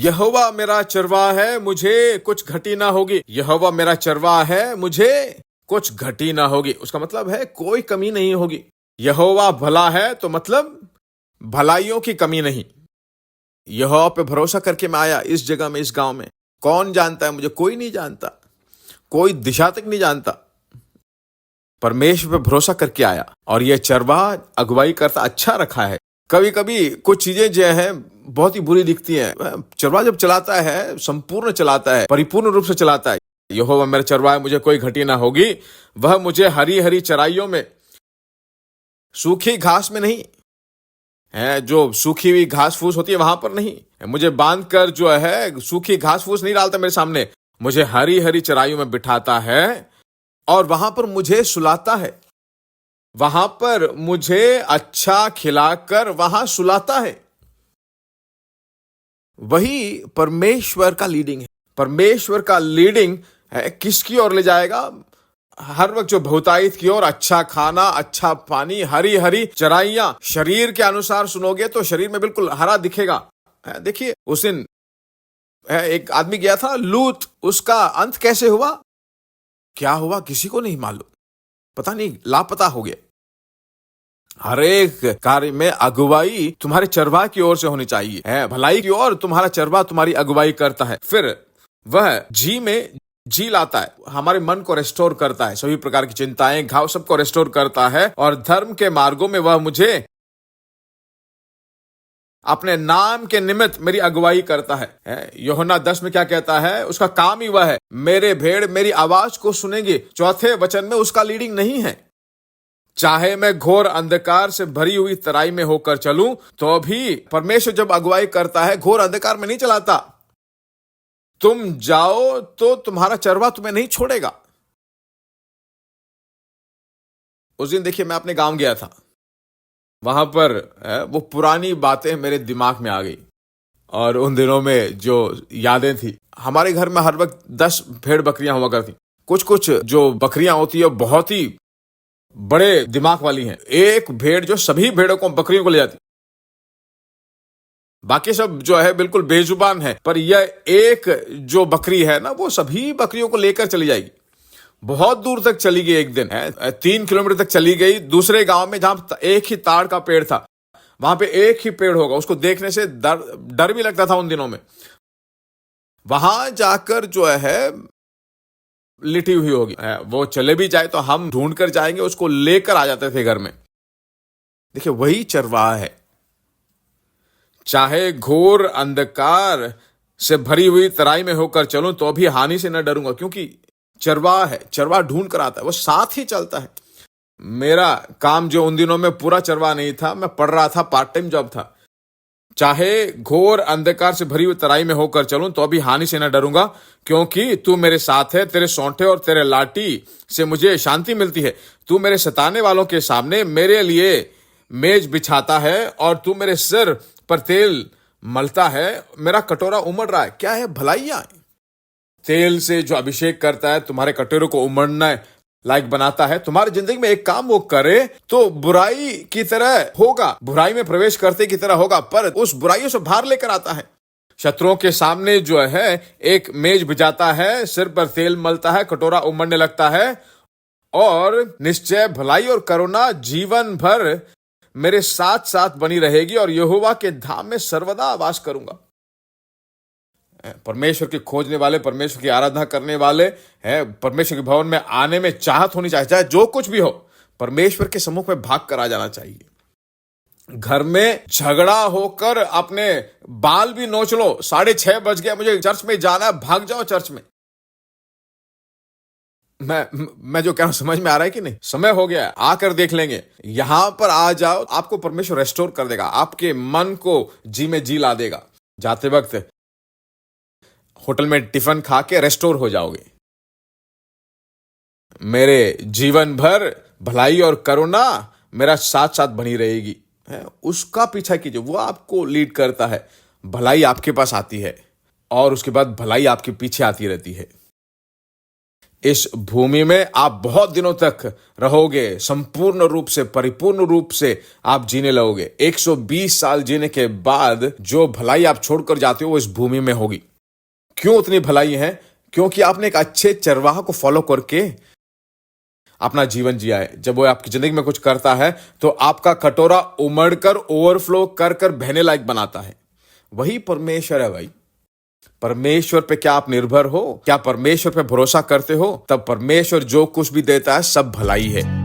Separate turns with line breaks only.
यहोवा मेरा चरवाहा है, मुझे कुछ घटी ना होगी। यहोवा मेरा चरवाहा है, मुझे कुछ घटी ना होगी। उसका मतलब है कोई कमी नहीं होगी। यहोवा भला है तो मतलब भलाइयों की कमी नहीं। यहोवा पे भरोसा करके मैं आया इस जगह में, इस गांव में। कौन जानता है मुझे? कोई नहीं जानता, कोई दिशा तक नहीं जानता। परमेश्वर पे भरोसा करके आया और यह चरवाहा अगुवाई करता अच्छा रखा है। कभी कभी कुछ चीजें जो है बहुत ही बुरी दिखती हैं। चरवाहा जब चलाता है, संपूर्ण चलाता है, परिपूर्ण रूप से चलाता है। यहोवा मेरा चरवाहा है, मुझे कोई घटी ना होगी। वह मुझे हरी हरी चराइयों में, सूखी घास में नहीं है, जो सूखी हुई घास फूस होती है वहां पर नहीं, मुझे बांध कर जो है सूखी घास फूस नहीं डालता मेरे सामने। मुझे हरी हरी चराइयों में बिठाता है और वहां पर मुझे सुलाता है। वहां पर मुझे अच्छा खिलाकर वहां सुलाता है। वही परमेश्वर का लीडिंग है। परमेश्वर का लीडिंग है किसकी ओर ले जाएगा? हर वक्त जो बहुतायत की ओर। अच्छा खाना, अच्छा पानी, हरी हरी चराइयां। शरीर के अनुसार सुनोगे तो शरीर में बिल्कुल हरा दिखेगा। देखिए उस दिन एक आदमी गया था लूत, उसका अंत कैसे हुआ, क्या हुआ किसी को नहीं मालूम, पता नहीं, लापता हो गया। हर एक कार्य में अगुवाई तुम्हारे चरवाहा की ओर से होनी चाहिए, है भलाई की ओर तुम्हारा चरवाहा तुम्हारी अगुवाई करता है। फिर वह जी लाता है, हमारे मन को रेस्टोर करता है, सभी प्रकार की चिंताएं, घाव सबको रेस्टोर करता है और धर्म के मार्गों में वह मुझे अपने नाम के निमित्त मेरी अगुवाई करता है। यूहन्ना 10 में क्या कहता है? उसका काम ही वह है, मेरे भेड़ मेरी आवाज को सुनेंगे। चौथे वचन में उसका लीडिंग नहीं है। चाहे मैं घोर अंधकार से भरी हुई तराई में होकर चलूं तो भी परमेश्वर जब अगुवाई करता है घोर अंधकार में नहीं चलाता। तुम जाओ तो तुम्हारा चरवाहा तुम्हें नहीं छोड़ेगा। उस दिन देखिए मैं अपने गांव गया था, वहां पर वो पुरानी बातें मेरे दिमाग में आ गई और उन दिनों में जो यादें थी। हमारे घर में हर वक्त 10 भेड़ बकरियां हुआ करती। कुछ जो बकरियां होती है बहुत ही बड़े दिमाग वाली हैं। एक भेड़ जो सभी भेड़ों को, बकरियों को ले जाती, बाकी सब जो है बिल्कुल बेजुबान है, पर यह एक जो बकरी है ना वो सभी बकरियों को लेकर चली जाएगी। बहुत दूर तक चली गई, एक दिन 3 किलोमीटर तक चली गई, दूसरे गांव में जहां एक ही ताड़ का पेड़ था, वहां पे एक ही पेड़ होगा, उसको देखने से डर भी लगता था उन दिनों में। वहां जाकर जो है लिटी हुई होगी, वो चले भी जाए तो हम ढूंढ कर जाएंगे, उसको लेकर आ जाते थे घर में। देखिए वही चरवाहा है। चाहे घोर अंधकार से भरी हुई तराई में होकर चलूं तो भी हानि से न डरूंगा, क्योंकि चरवाहा है। चरवाहा ढूंढ कर आता है, वो साथ ही चलता है। मेरा काम जो उन दिनों में पूरा चरवाहा नहीं था, मैं पढ़ रहा था, पार्ट टाइम जॉब था। चाहे घोर अंधकार से भरी हुई तराई में होकर चलूं तो भी हानि से न डरूंगा, क्योंकि तू मेरे साथ है। तेरे सौंठे और तेरे लाठी से मुझे शांति मिलती है। तू मेरे सताने वालों के सामने मेरे लिए मेज बिछाता है और तू मेरे सिर पर तेल मलता है। मेरा कटोरा उमड़ रहा है। क्या है? भलाइयां। तेल से जो अभिषेक करता है, तुम्हारे कटोरे को उमड़ना लायक बनाता है। तुम्हारी जिंदगी में एक काम वो करे तो बुराई की तरह होगा, बुराई में प्रवेश करते की तरह होगा, पर उस बुराइयों से बाहर लेकर आता है। शत्रुओं के सामने जो है एक मेज बिछाता है, सिर पर तेल मलता है, कटोरा उमड़ने लगता है और निश्चय भलाई और करुणा जीवन भर मेरे साथ साथ बनी रहेगी और यहोवा के धाम में सर्वदा वास करूंगा। परमेश्वर के खोजने वाले, परमेश्वर की आराधना करने वाले हैं, परमेश्वर के भवन में आने में चाहत होनी चाहिए। चाहे जो कुछ भी हो, परमेश्वर के सम्मुख में भाग कर आ जाना चाहिए। घर में झगड़ा होकर अपने बाल भी नोच लो, 6:30 बज गया, मुझे चर्च में जाना है, भाग जाओ चर्च में। मैं जो कह रहा हूं समझ में आ रहा है कि नहीं? समय हो गया है, आकर देख लेंगे। यहां पर आ जाओ, आपको परमेश्वर रेस्टोर कर देगा, आपके मन को जी में जी ला देगा। जाते वक्त होटल में टिफिन खा के रेस्टोर हो जाओगे। मेरे जीवन भर भलाई और करुणा मेरा साथ साथ बनी रहेगी। उसका पीछा कीजिए, वो आपको लीड करता है। भलाई आपके पास आती है और उसके बाद भलाई आपके पीछे आती रहती है। इस भूमि में आप बहुत दिनों तक रहोगे, संपूर्ण रूप से, परिपूर्ण रूप से आप जीने लगोगे। 120 साल जीने के बाद जो भलाई आप छोड़कर जाते हो वो इस भूमि में होगी। क्यों उतनी भलाई है? क्योंकि आपने एक अच्छे चरवाहा को फॉलो करके अपना जीवन जिया है। जब वो आपकी जिंदगी में कुछ करता है तो आपका कटोरा उमड़कर ओवरफ्लो कर कर बहने लायक बनाता है। वही परमेश्वर है भाई। परमेश्वर पे क्या आप निर्भर हो? क्या परमेश्वर पे भरोसा करते हो? तब परमेश्वर जो कुछ भी देता है सब भलाई है।